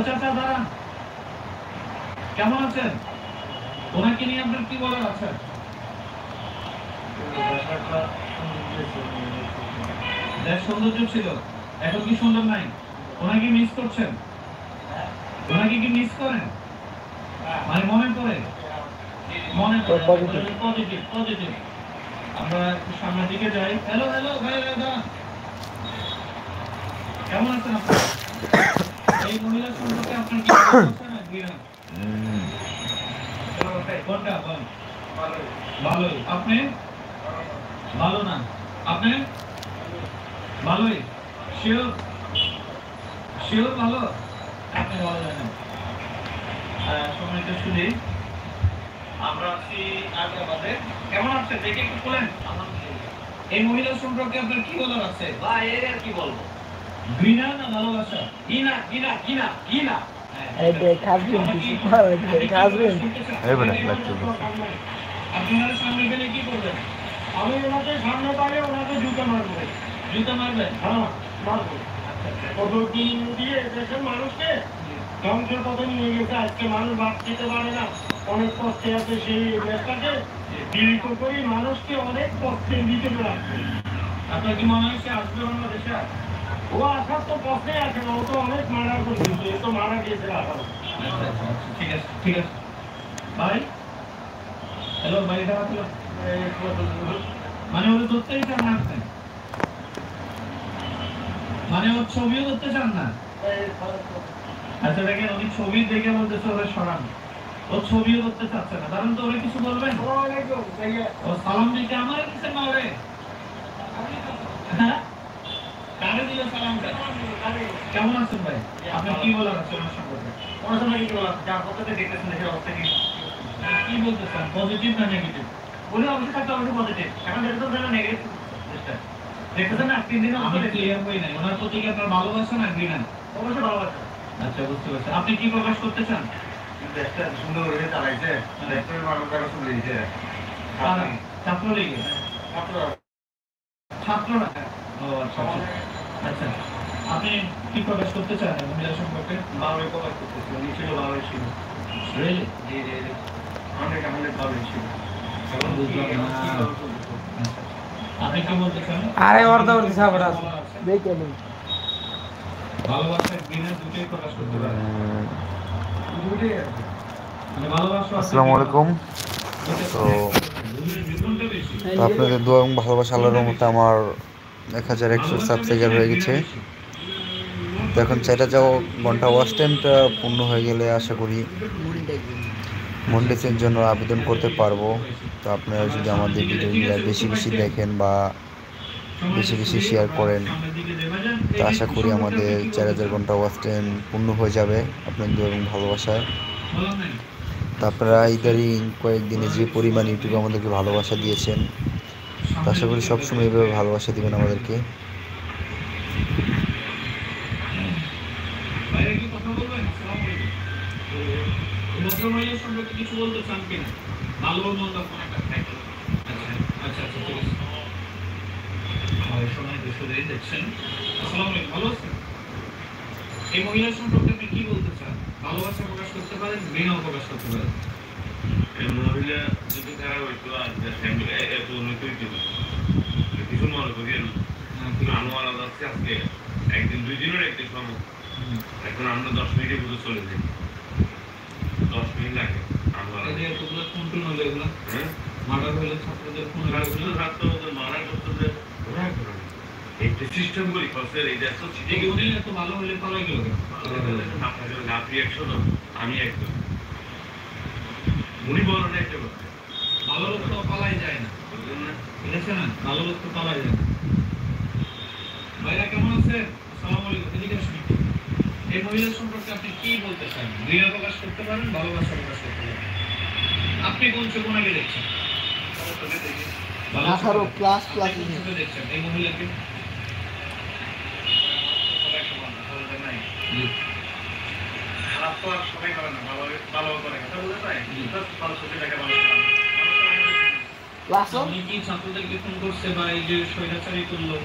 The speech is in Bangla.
চাচা দাঁড়ান, কেমন আছেন? ওনাকে নিয়ে আপনার কি বলার আছে? দেশ সৌন্দর্য ছিল, এখন কি সুন্দর নাই? ওনাকে মিস করছেন? ওনাকে কি মিস করেন? মানে মনে পড়ে? মনে পড়ে, পজিটিভ পজিটিভ। আমরা একটু সামনের দিকে যাই। হ্যালো হ্যালো ভাই দাদা, কেমন আছেন আপনি? এই মহিলা সম্পর্কে আপনার কি অবস্থা না ঘৃণা? কোনটা বল? ভালোই। আপনি? ভালো না। আপনি? ভালোই। শিওর? শিওর ভালো? আপনি ভালো জানেন। সময়টা শুনি। আমরা আছি আগ্রাবাদে। কেমন আছেন দেখে একটু বলেন। এই মহিলা সম্পর্কে আপনার কি বলার আছে? ভাই এর আর কি বলবো? ঘৃণা না ভালোবাসা? ঘৃণা ঘৃণা ঘৃণা ঘৃণা। আপনারা সামনে গেলে কি করবেন? আমি ওনাকে সামনে পাইলে ওনাকে জুতা মারবো। জুতা মারবেন? হ্যাঁ মারবো। কতদিন দিয়ে দেশের মানুষকে ধ্বংসের পথে নিয়ে গেছে। আজকে মানুষ ভাত খেতে পারে না, অনেক কষ্টে আছে। সেই নেতাকে বিলিত করি মানুষকে অনেক কষ্টের ভিতরে রাখছে। আপনার কি মনে হয় সে আসবে বাংলাদেশে? ও আসার তো প্রশ্নে আছে না, ও তো অনেক মারা করছে, তো মারা গিয়েছে। ঠিক আছে ঠিক আছে ভাই। হ্যালো ভাই, এটা মানে ওরা ধরতেই চান না আপনি? মানে ওর ছবিও ধরতে চান না? আচ্ছা দেখেন, উনি ছবি দেখে বলতেছে ওরা সরান, ওর ছবিও ধরতে চাচ্ছে না। কারণ তো ওরা কিছু বলবেন? ও সালাম দিতে আমার কিছু না ওরে। হ্যাঁ কারে দিল সালামটা? কেমন আছেন ভাই? আপনার কি বলার আছে ওনার সম্পর্কে? ওনার সম্পর্কে কি বলার? যার পক্ষে দেখতেছেন দেশের অবস্থা কি বলতে চান? পজিটিভ না নেগেটিভ? বলে অবশ্যই থাকতে অবশ্যই পজিটিভ। এখন যেটা তো নেগেটিভ দেখতেছেন না, 3 দিন আমি ক্লিয়ার হই নাই। ওনার প্রতি কি আপনার ভালোবাসা না ঘৃণা? অবশ্যই ভালোবাসা। আচ্ছা বুঝতে পারছি। আপনি কি প্রকাশ করতে চান? দেশটা সুন্দর করে চালাইছে, দেশের মানুষ কারো সুন্দর দিয়েছে। ছাত্রলীগে? ছাত্ররা? ও আচ্ছা আচ্ছা। আপনি কি প্রকাশ করতে চান মহিলা সম্পর্কে? ভালোই প্রকাশ করতেছি। উনি ছিল ভালোই ছিল। রিয়েলি? জি জি জি। অনেক ভালোই ছিল। আপনি কি বলতে চান? আরে ওরদা ওরদি সাবরা দেখে নি। ভালোবাসা ঘৃণা দুটোই প্রকাশ করতে পারে। দুটোই আছে। মানে ভালোবাসা। আসসালামু আলাইকুম। তো আপনাদের দোয়া এবং ভালোবাসা আল্লাহর রহমতে আমার 1100 সাবস্ক্রাইবার হয়ে গেছে। তো এখন সেটা যাও ঘন্টা ওয়াচ টাইমটা পূর্ণ হয়ে গেলে আশা করি মন্ডেসের জন্য আবেদন করতে পারবো। তো আপনারা যদি আমাদের ভিডিওগুলো বেশি বেশি দেখেন বা বেশি বেশি শেয়ার করেন, তো আশা করি আমাদের 4000 ঘন্টা ওয়াচ টাইম পূর্ণ হয়ে যাবে আপনাদের এবং ভালোবাসায়। তো আপনারা ইদারিং কয়েকদিনে যে পরিমাণ ইউটিউবে আমাদেরকে ভালোবাসা দিয়েছেন, তো আশা করি সবসময় এইভাবে ভালোবাসা দেবেন আমাদেরকে। কিছু বলতে চান কিনা? ভালো মন্দ একটা থাকে। আচ্ছা আচ্ছা ঠিক আছে। সময় দেখছেন। আসসালামু আলাইকুম, ভালো আছেন? এই মহিলা সম্পর্কে আপনি কি বলতে চান? ভালোবাসা প্রকাশ করতে পারেন, ঘৃণাও প্রকাশ করতে পারেন। এই মহিলা যদি খারাপ হইতো আর ফ্যামিলি এত উন্নত হইতো কিছু মনে করি আমার আলাদা আজকে একদিন 2 দিনের একদিন সময়। এখন আমরা 10 মিনিটে বুঝে চলে যাই। 10 মিনিট লাগে। আমরা এগুলো কোনটুন হলো এগুলো? হ্যাঁ মার্ডার হইলে ছাত্রদের কোন ছাত্রদের মার্ডার করতে একটা সিস্টেম করি কসের এই দেশ তো ঠিক উনি এত ভালো হইলে পালাই গেল কেন? আপনি 100 জন আমি একজন। উনি বলেন একটা কথা, ভালো লোক তো পালাই যায় না, বুঝলেন না? ঠিক আছে না, ভালো লোক তো পালাই যায় না। ভাইরা কেমন আছেন? আসসালামু আলাইকুম। এদিকে আসুন। এই মহিলা সম্পর্কে আপনি কি বলতে চান? ঘৃণা প্রকাশ করতে পারেন, ভালোবাসা প্রকাশ করতে পারেন। আপনি কোন চোখে দেখছেন? 18 ক্লাস দেখছেন এই মহিলাকে? খারাপ তো আর সবাই করে না, ভালো করে কথা বলতে পারে। ভালো চোখে দেখে ভালো কি ছাত্রদেরকে ফোন করছে বা এই যে স্বৈরাচারী করলো